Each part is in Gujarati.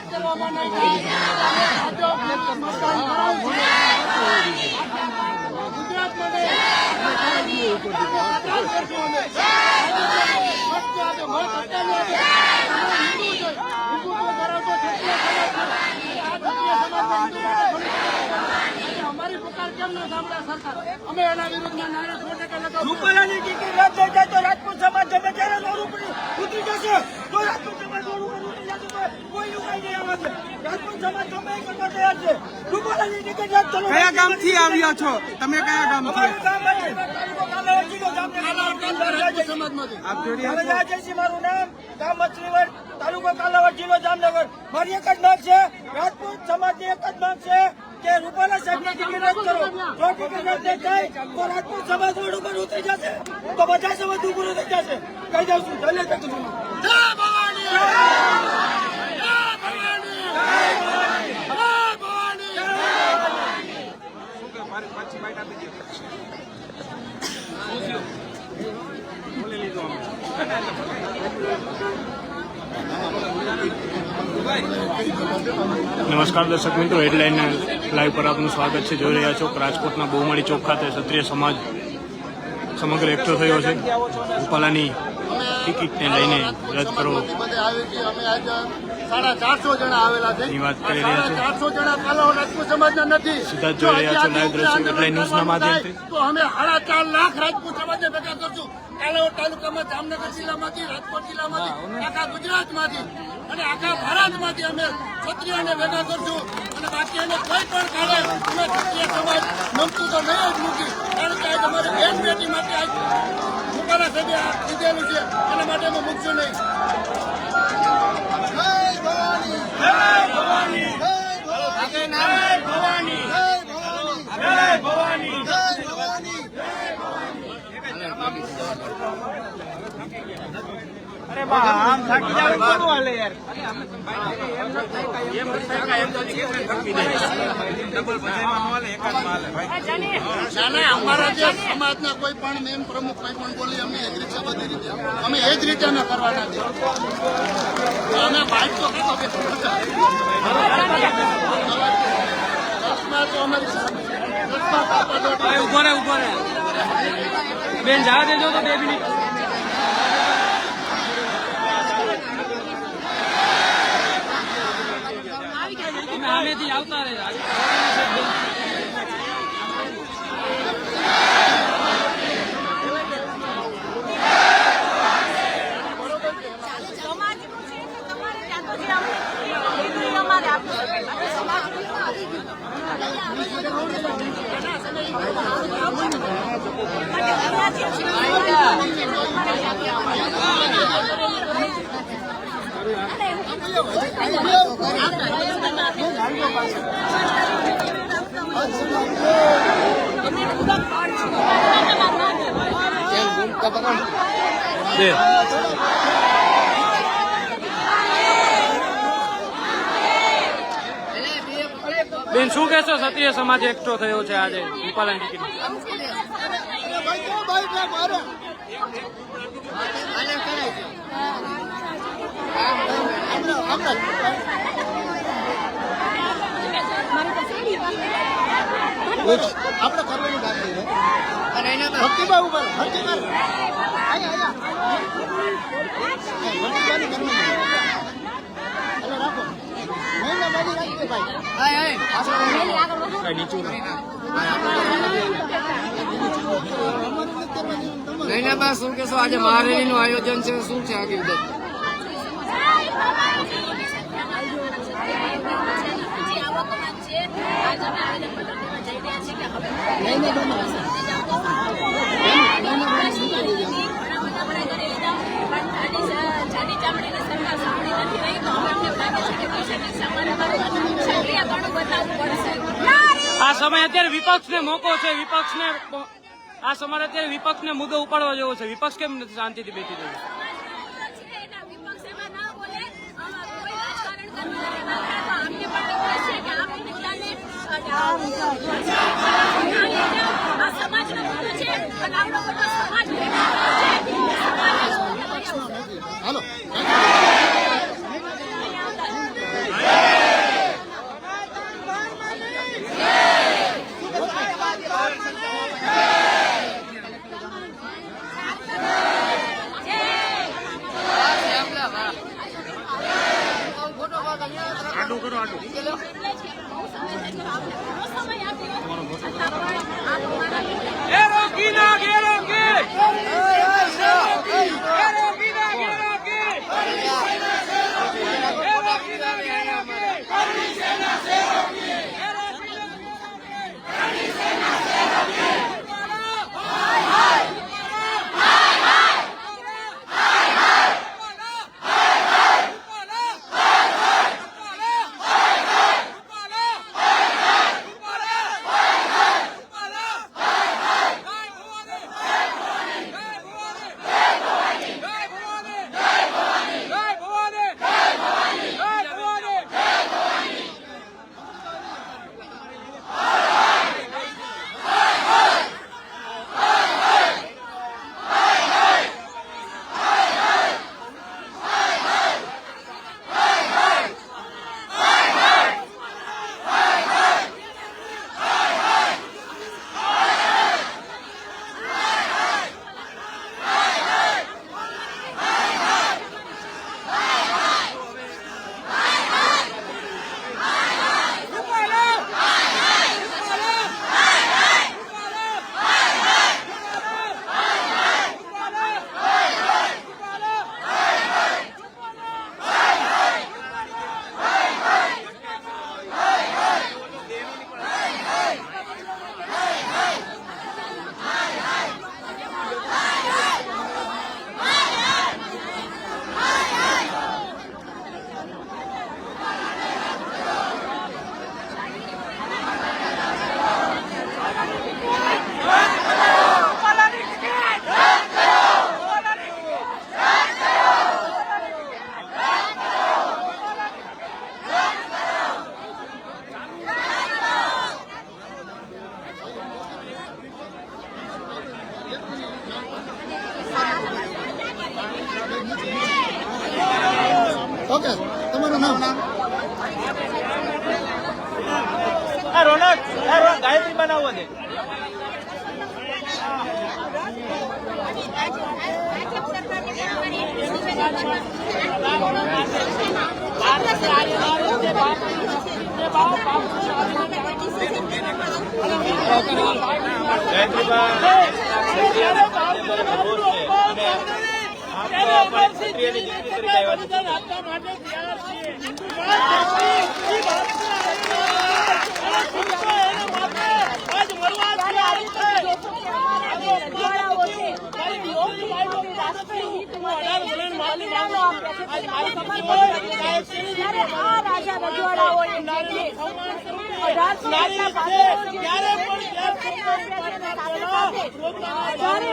ફરિયાદ કરવામાં નહીં થાય. ગુજરાત માટે અમારી પુકાર કેમ ન સાંભળે સરકાર? અમે એના વિરુદ્ધમાં નારા 100% રૂપાલાની ટિકિટ રદ થઈ જાય તો રાજપૂત સમાજ ગમે ત્યારે દોડ ઉપર ઉતરી જશે. તો રાજપૂત સમાજ દોડ ઉપર ઉતરી જશે તો કોઈ ઉપાય નહીં આવે છે. રાજપૂત સમાજ ગમે એ કરવા તૈયાર છે. રૂપાલાની ટિકિટ રદ કરો. કયા ગામથી આવ્યા છો તમે? કયા ગામથી? આપ જોડી રાજયસિંહ મારું નામ, ગામ મછલીવડ, તાલુકો કાલાવડ, જિલ્લો જામનગર. મારી એક જ માંગ છે, રાજપૂત સમાજની એક જ માંગ છે કે રૂપાલા સાહેબની ટિકિટ રદ કરો. જો ટિકિટ રદ નહીં થાય તો રાજપૂત સમાજ રોડ ઉપર ઉતરી જશે, તો બધા સમાજ ઉપર ઉતરી જશે. કહી દઉં છું. જય ભવાની. જય ભવાની. જય ભવાની. જય ભવાની. નમસ્કાર દર્શક મિત્રો, હેડલાઇન લાઈવ પર આપનું સ્વાગત છે. જોઈ રહ્યા છો રાજકોટના બહુમાળી ચોક ખાતે ક્ષત્રિય સમાજ સમગ્ર એકઠો થયો છે. રૂપાલાની ટિકિટને લઈને રદ કરો અમે આજે 450 જણા આવેલા છે. ની વાત કરી રહ્યા છે. 450 જણા કાલાવડ રાજપૂત સમાજના નથી. સીધા જોઈ રહ્યા છો લાઈવ દ્રશ્યો હેડલાઇન ન્યૂઝના માધ્યમથી. તો અમે 4.5 લાખ રાજપૂત સમાજને ભેગા કરશું. કાલાવડ તાલુકામાં, જામનગર જિલ્લામાંથી, રાજકોટ જિલ્લામાંથી, આખા ગુજરાતમાંથી અને આખા ભારતમાંથી અમે ક્ષત્રિયોને ભેગા કરશું. અને બાકી એને કોઈ પણ કાળે અમે ક્ષત્રિય સમાજ નમતું તો નહીં જ મૂકી. કારણ કે આજ અમારી બેન બેટી માટે આજ રૂપાલા સાહેબે આ લીધેલું છે, એના માટે અમે મૂકશું નહીં. જય ભવાની. જય ભવાની. જય ભવાની. જય ભવાની. જય ભવાની. અરે બા આમ થાકી જાવ કોણ વાલે યાર. અમારા જે સમાજના કોઈ પણ મેન પ્રમુખ કોઈ પણ બોલી અમે એગ્રી છે, બધી રીતે અમે એ જ રીતે અમે કરવાના છે. અમે બાઇક તો ઉભો રે બેન જવા દેજો તો 2 મિનિટ. સામેથી આવતા રહે. બેન શું કહેશો? ક્ષત્રિય સમાજ એકઠો થયો છે આજે રૂપાલાની ટિકિટ. આપણે કરવાની વાત છે. ભક્તિભાઈ ઉપર નૈનાબા શું કહેશો? આજે મહારેલી નું આયોજન છે, શું છે આગળ? આ સમય અત્યારે વિપક્ષને મોકો છે. વિપક્ષને આ સમય અત્યારે વિપક્ષને મુદ્દો ઉપાડવા જેવો છે. વિપક્ષ કેમ નથી શાંતિથી બેઠી રહ્યું? હાલો ઓકે, તમારું નામ? રોનક ગાયત્રી બનાવવો છે.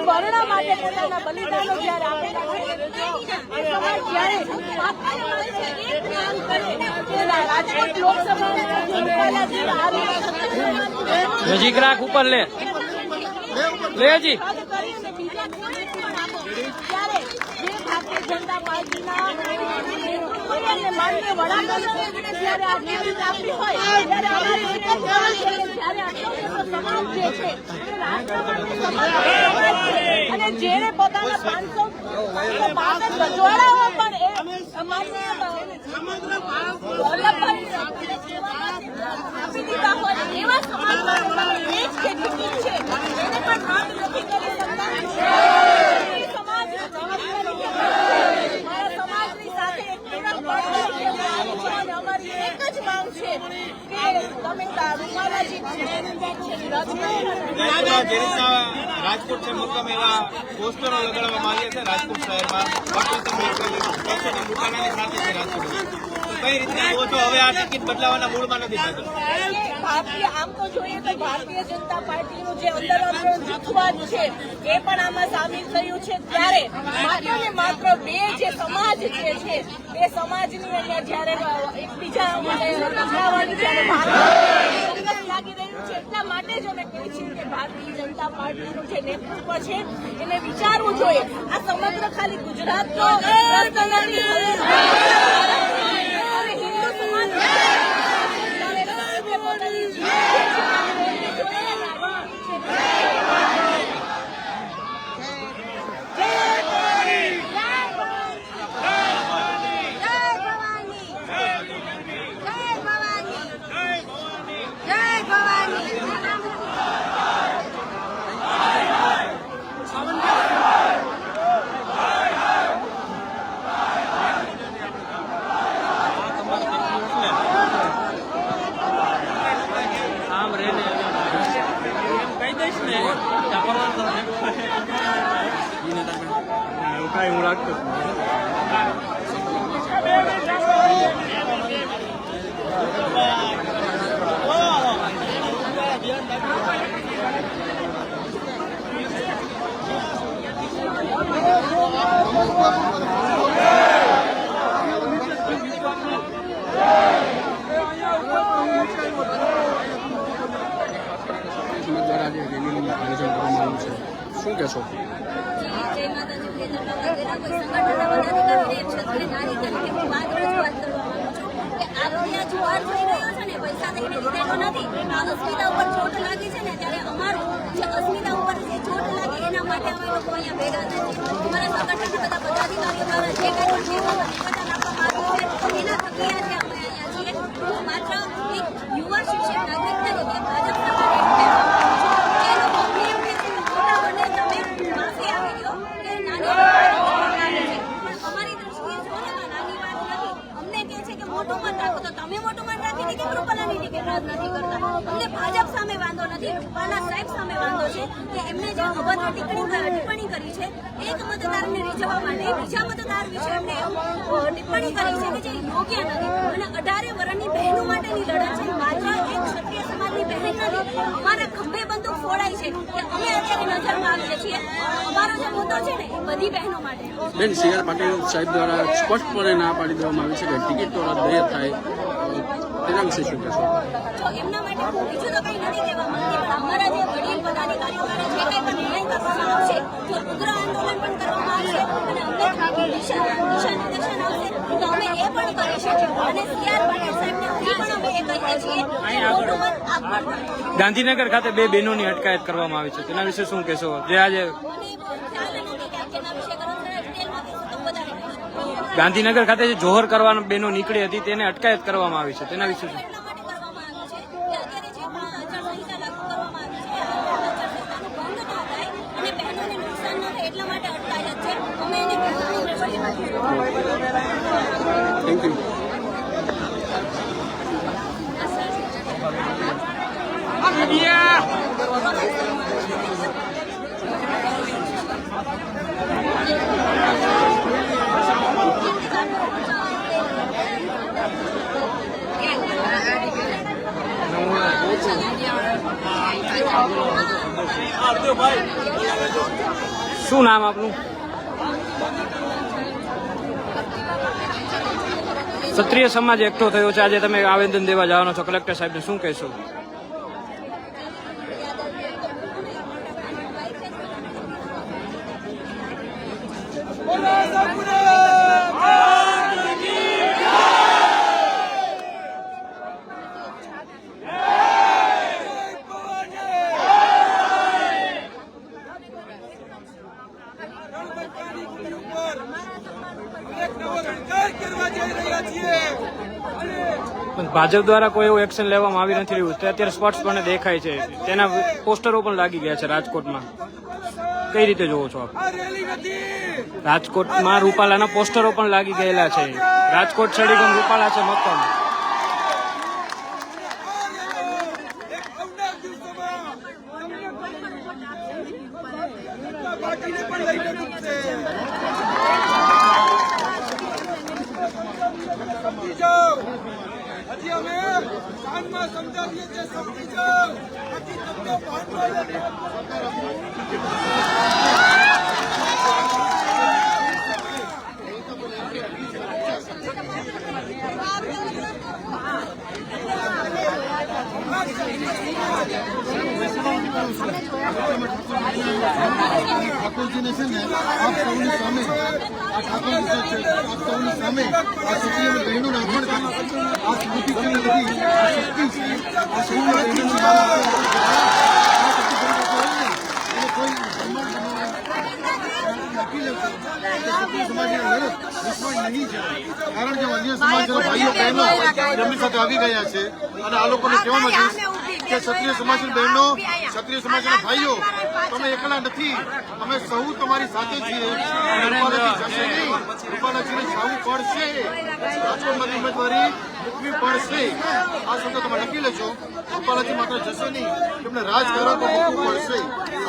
વર્ણ માટે પોતાના બલિદાનો જયારે આપેલા હોય રાજકોટ લોકસભા નજીક રાખ, ઉપર લે જી. ત્યારે જે ભારતીય જનતા પાર્ટીના માનનીય વડાપ્રધાને જયારે આ નિવેદન આપ્યું હોય ત્યારે અમારી એક જ માંગ છે કે જયારે આટલો મોટો સમાજ જે છે એ રાષ્ટ્રવાદી સમાજ છે અને જેને પોતાના 565 રજવાડાઓ પણ એ માનનીય વલ્લભભાઈ આપી દીધા હોય એવા સમાજમાં એ જ કે ટિકિટ છે એને પણ માંગ નથી કરી શકતા. અમારી એક જ માંગ છે કે તમે રૂપાલાજી રાજકોટ છે મક્કમ એવા પોસ્ટરો લગાડવામાં આવ્યા છે રાજકોટ શહેરમાં. દુકાનની સાથે છે રાજકોટ. કઈ રીતે જુઓ છો હવે આ ટિકિટ બદલાવાના મૂળમાં નથી થતો? ભારતીય આમ તો જોઈએ તો ભારતીય જનતા પાર્ટીનું જે અંદર જૂથવાદ છે એ પણ આમાં સામેલ થયું છે. ત્યારે માત્ર ને માત્ર બે જે સમાજ જે છે એ સમાજની અહીંયા જયારે એકબીજા બદલાવાની જયારે લાગી રહ્યું છે એટલા માટે જ અમે કહીએ છીએ કે ભારતીય જનતા પાર્ટીનું જે નેતૃત્વ છે એને વિચારવું જોઈએ. આ સમગ્ર ખાલી ગુજરાતનો પ્રશ્ન નથી. હિન્દુ સમાજ એવું કાંઈ હું રાખતો જ નથી. શું કહેશો? અસ્મિતા ઉપર ચોટ લાગી છે ને ત્યારે અમારું જે અસ્મિતા ઉપર જે ચોટ લાગી એના માટે અમે લોકો અહીંયા ભેગા થયા છીએ. અમારા સંગઠનના બધા પદાધિકારીઓ દ્વારા જે કંઈ પણ નિવેદન આપવામાં આવ્યું છે એના થકી આજે અમે અહીંયા છીએ. માત્ર એક યુવા શિક્ષક નાગરિક તરીકે ભાજપ એ લોકો અમને એમ કહે છે કે મોટા બને તમે માફી આપી દો કે નાની પણ અમારી દ્રષ્ટિએ જો ને નાની વાત નથી. અમને કહે છે કે મોટું મત રાખો તો તમે મોટું મત રાખીને કેમ રૂપાલાની ટિકિટ રદ નથી કરતા? અમને ભાજપ સામે વાંધો નથી, રૂપાલા સાહેબ સામે વાંધો છે કે એમને જે અભદ્ર ટિપ્પણી કરી છે એક મતદારને રીઝવવા માટે બીજા મતદાર વિશે એમને ટિપ્પણી કરી છે કે જે યોગ્ય નથી. અને 18 વર્ષની બહેનો માટેની લડત છે, માત્ર એક ક્ષત્રિય સમાજની બહેન નથી. અમારા ખંભે બંદૂક ફોડાય છે કે અમે અત્યારે નજરમાં આવીએ છીએ. અમારો જે મુદ્દો છે ને એ બધી બહેનો માટે. બેન, સી.આર. પાટીલ સાહેબ દ્વારા સ્પષ્ટપણે ના પાડી દેવામાં આવી છે કે ટિકિટ તો રદ થાય, તેના વિશે શું કહેશો? જો એમના માટે હું બીજું તો કંઈ નથી કહેવા માંગતી, પણ અમારા જે વડીલ પદાધિકારીઓ દ્વારા જે કંઈ પણ નિર્ણય કરવામાં આવશે, જો ઉગ્ર આંદોલન પણ કરવામાં આવશે અને અમને નિર્દેશન આવશે તો અમે એ પણ કરીશું. અને CR પાટીલ સાહેબને હજી પણ અમે એ કહીએ છીએ કે મોટું મત આપવાનું. ગાંધીનગર ખાતે 2 બહેનોની અટકાયત કરવામાં આવી છે, તેના વિશે શું કહેશો? જે આજે મને ખ્યાલ નથી કે તેના વિશે કરો છો, ડિટેલમાં કહેશો તો વધારે કહેશો. ગાંધીનગર ખાતે જે જોહર કરવાના બહેનો નીકળી હતી તેને અટકાયત કરવામાં આવી છે, તેના વિશે શું? એટલા માટે કરવામાં આવ્યું છે કે અત્યારે જે આચારસંહિતા લાગુ કરવામાં આવી છે, આ આચારસંહિતાનો ભંગ ના થાય અને બહેનોને નુકસાન ન થાય એટલા માટે અટકાયત છે. અમે એને થેન્ક યુ. શું નામ આપનું? ક્ષત્રિય સમાજ એકઠો થયો છે, આજે તમે આવેદન દેવા જવાનો છો કલેક્ટર સાહેબને, શું કહેશો? પણ ભાજપ દ્વારા કોઈ એવું એક્શન લેવામાં આવી નથી રહ્યું, તે અત્યારે સ્પષ્ટપણે દેખાય છે. તેના પોસ્ટરો પણ લાગી ગયા છે રાજકોટમાં. કઈ રીતે જોવો છો આપ? રાજકોટમાં રૂપાલાના પોસ્ટરો પણ લાગી ગયેલા છે. રાજકોટ ચડીગમ રૂપાલા છે મક્કમ. હજી અમે કાનમાં સમજાવીએ છીએ, સમજી જાઓ. હજી તમને ઠાકોરજીને છે ને આપ સૌની સામે આ ઠાકોર છે, આપ સૌની સામે આ સત્યની બહેનોને અર્પણ કરી આ સ્મૃતિ છે ને બધી આ શક્તિ છે, આ સૌની બહેનોની કોઈ સમાજની લડત નિષ્ફળ નહીં જાય. કારણ કે અન્ય સમાજના ભાઈઓ બહેનો તેમની સાથે આવી ગયા છે અને આ લોકોને કહેવામાં છે કે ક્ષત્રિય સમાજની બહેનો, ક્ષત્રિય સમાજના ભાઈઓ, તમે એકલા નથી, અમે સૌ તમારી સાથે છીએ. રૂપાલાજી જશે નહીં, રૂપાલાજીને જવું પડશે, રાજકોટમાંથી ઉમેદવારી મૂકવી પડશે. આ શબ્દ તમે લખી લેજો. રૂપાલાજી માત્ર જશે નહીં, તેમને રાજકારણ તો મૂકવું પડશે.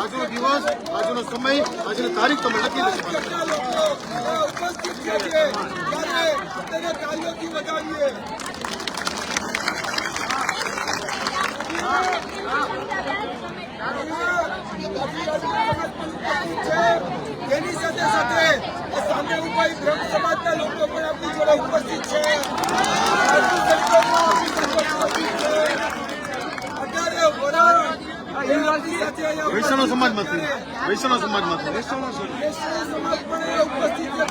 આજનો દિવસ, આજનો સમય, આજની તારીખ તમે લખી લેજો. ઉપસ્થિત છીએ ત્યારે તેને તાળીઓથી વધાવીએ. તેની સાથે સાથે સામે ઉભા બ્રહ્મ સમાજના લોકો પણ આપણી જોડે ઉપસ્થિત છે. વૈષ્ણવ સમાજમાંથી વૈષ્ણવ સમાજમાંથી સમાજ પણ ઉપસ્થિત છે.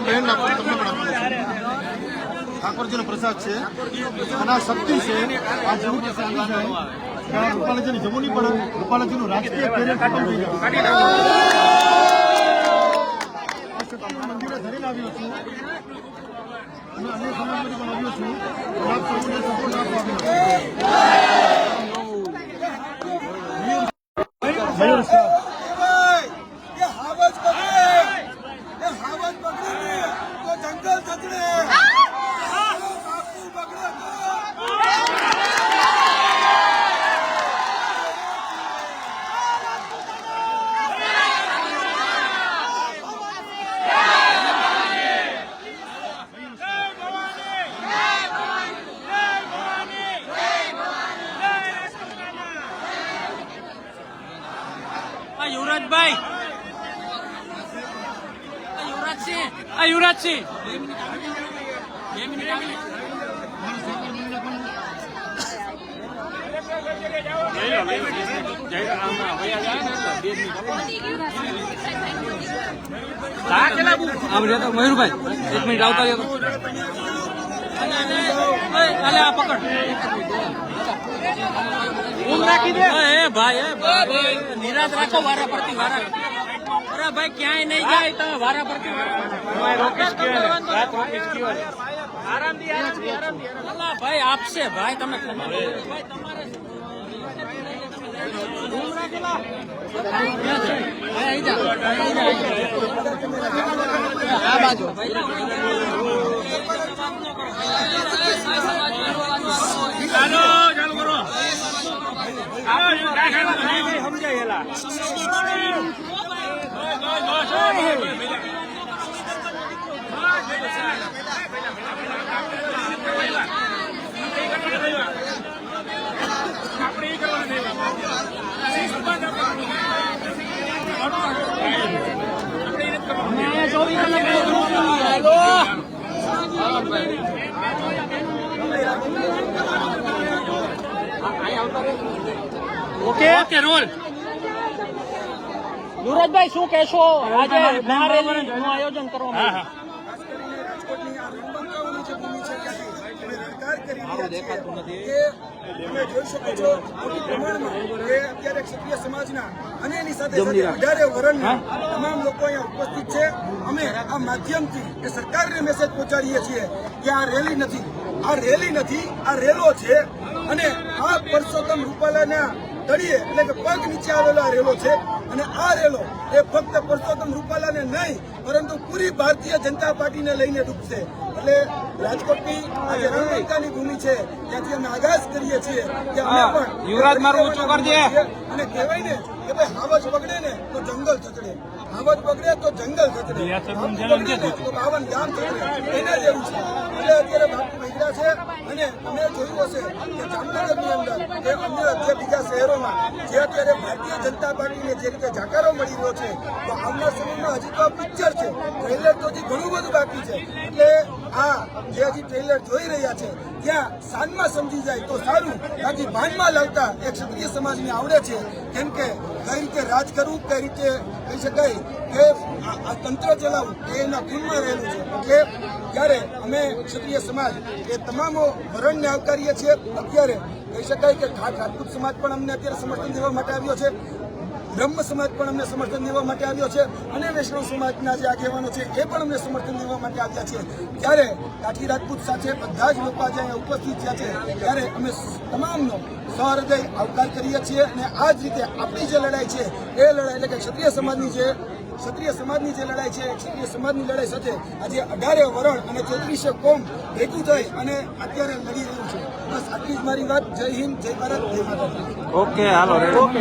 બહેન ઠાકોરજીનો પ્રસાદ છે અને આ શક્તિ છે. આ જરૂર રૂપાલાજીની જમવું નહીં પડે. રૂપાલાજીનું રાજકીય કેરિયર ખતમ થઈ જાય. મંદિરે ધરીને આવ્યો છું અને અન્ય સમાજમાંથી પણ આવ્યો છું. આપ સૌને સપોર્ટ આપવા મયુર શાહ કે હાવજ પકડે, એ હાવજ પકડે ને તો જંગલ સચડે. બાપુ પકડે યુવરાજભાઈ, યુવરાજસિંહ, 2 મિનિટ આમ રહેતો મયુરભાઈ 1 મિનિટ આવતા રહ્યો આ પકડ ઊંઘ રાખી દે એ ભાઈ નિરાશ રાખો વારા પરથી વારા અરે ભાઈ ક્યાંય નહીં જાય તમે વારા પરથી આરામથી ભાઈ આપશે ભાઈ તમે આ બાજુ સમજાયેલા ઓકે રોલ યુવરાજભાઈ શું કહેશો આજે મહારેલીનું આયોજન કરવામાં તમે જોઈ શકો છો મોટી પ્રમાણમાં કે અત્યારે ક્ષત્રિય સમાજના અને એની સાથે વધારે વર્ણના તમામ લોકો અહીંયા ઉપસ્થિત છે. અમે આ માધ્યમથી એ સરકારને મેસેજ પહોંચાડીએ છીએ કે આ રેલી નથી, આ રેલી નથી, આ રેલો છે. અને આ પરસોત્તમ રૂપાલાના તળિયે એટલે કે પગ નીચે આવેલો આ રેલો છે. અને આ રેલો એ ફક્ત પરસોત્તમ રૂપાલાને નહીં પરંતુ પૂરી ભારતીય જનતા પાર્ટીને લઈને ડૂબશે. એટલે રાજકોટની આજે રણનીતિની ભૂમિ છે ત્યાંથી અમે આગાજ કરીએ છીએ કે અમે પણ યુવરાજ મારું ઊંચું કરજે અને કહેવાય ને કે ભાઈ હાવજ બગડે ને તો જંગલ ચચડે, હાવજ બગડે તો જંગલ ચચડે, બગડે ને તો 52 ગામ ચચડે. એના જેવું છે. એટલે અત્યારે બાપુ નીકળ્યા છે અને તમે જોયું હશે કે જામનગરની અંદર કે અન્ય જે બીજા શહેરોમાં જે અત્યારે ભારતીય જનતા પાર્ટીને જે રીતે જાકારો મળી રહ્યો છે તો આવનાર સમયમાં હજી તો આ પિક્ચર છે, ટ્રેલર તો હજી ઘણું બધું બાકી છે. એટલે આ જે હજી ટ્રેલર જોઈ રહ્યા છે ત્યાં સાંજમાં સમજી જાય તો સારું, બાકી ભાનમાં લાવતા એક ક્ષત્રિય સમાજને આવડે છે. કેમ કે કઈ રીતે રાજ કરવું, કઈ રીતે કહી શકાય કે આ તંત્ર ચલાવવું એ એના ખૂનમાં રહેલું છે. એટલે ત્યારે અમે ક્ષત્રિય સમાજ એ તમામો વરણને આવકારીએ છીએ. અત્યારે કહી શકાય કે ઠાઠ રાજપૂત સમાજ પણ અમને અત્યારે સમર્થન દેવા માટે આવ્યો છે, બ્રહ્મ સમાજ પણ અમને સમર્થન દેવા માટે આવ્યો છે અને વૈષ્ણવ સમાજના જે આગેવાનો છે એ પણ અમને સમર્થન દેવા માટે આવ્યા છે. ત્યારે કાઠી રાજપૂત સાથે બધા જ લોકો આજે અહીંયા ઉપસ્થિત થયા છે ત્યારે અમે તમામનો સહૃદય આવકાર કરીએ છીએ. અને આ જ રીતે આપણી જે લડાઈ છે એ લડાઈ એટલે કે ક્ષત્રિય સમાજની જે લડાઈ છે, ક્ષત્રિય સમાજની લડાઈ સાથે આજે 18 વરણ અને 34 કોમ ભેગું થઈ અને અત્યારે લડી રહ્યું છે. બસ આટલી જ મારી વાત. જય હિન્દ, જય ભારત, જય માતા. ઓકે હાલો ઓકે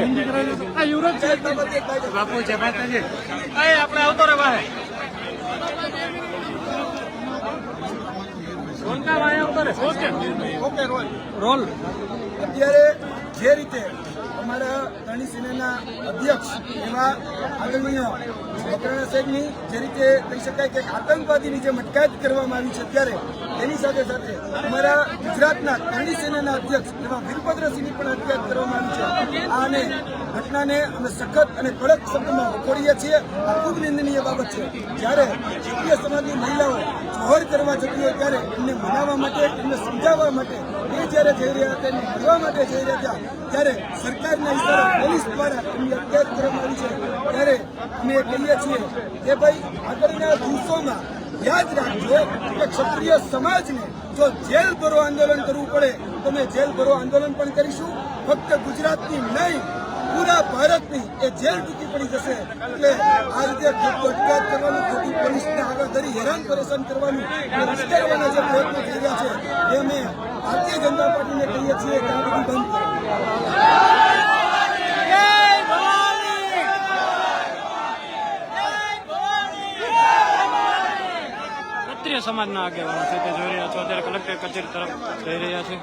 બાપુ છે આપણે આવતો રે ભાઈ રોલ. અત્યારે જે રીતે અમારા ધરણી સેનાના અધ્યક્ષ એવા આદરણીય મકરાણા સાહેબની જે રીતે કહી શકાય કે આતંકવાદીની જે મટકાયત કરવામાં આવી છે ત્યારે તેની સાથે સાથે અમારા ગુજરાતના ધરણી સેનાના અધ્યક્ષ એવા વીરભદ્રસિંહની પણ અટકાયત કરવામાં આવી છે. આને ઘટનાને અમે સખત અને કડક શબ્દમાં વખોડીએ છીએ. આ ખૂબ નિંદનીય બાબત છે. જ્યારે ક્ષત્રિય સમાજની મહિલાઓ જોહર કરવા જતી હોય ત્યારે એમને મનાવવા માટે, એમને સમજાવવા માટે એ જ્યારે જઈ રહ્યા હતા, એમને મળવા માટે જઈ રહ્યા હતા ત્યારે સરકારના ઇશારા પોલીસ દ્વારા એમની અટકાયત કરવામાં આવી છે. ત્યારે અમે કહીએ છીએ કે ભાઈ આગળના દિવસોમાં યાદ રાખજો કે ક્ષત્રિય સમાજને જો જેલ ભરો આંદોલન કરવું પડે તો અમે જેલ ભરો આંદોલન પણ કરીશું. ફક્ત ગુજરાતની નહીં પૂરા ભારતની એ જેલ ટૂંકી પડી જશે. એટલે આ રીતે ખોટું અટકાયત કરવાનું, ખોટી પોલીસને આગળ ધરી હેરાન પરેશાન કરવાનું અને ઉશ્કેરવાના જે પ્રયત્નો થઈ રહ્યા છે એ અમે ભારતીય જનતા પાર્ટીને કહીએ છીએ કે આ બધું બંધ કરો. ક્ષત્રિય સમાજના આગેવાનો છે તે જોઈ રહ્યા છો. અત્યારે કલેક્ટર કચેરી તરફ જઈ રહ્યા છે.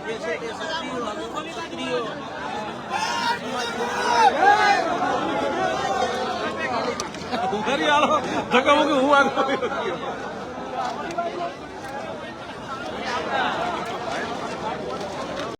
હું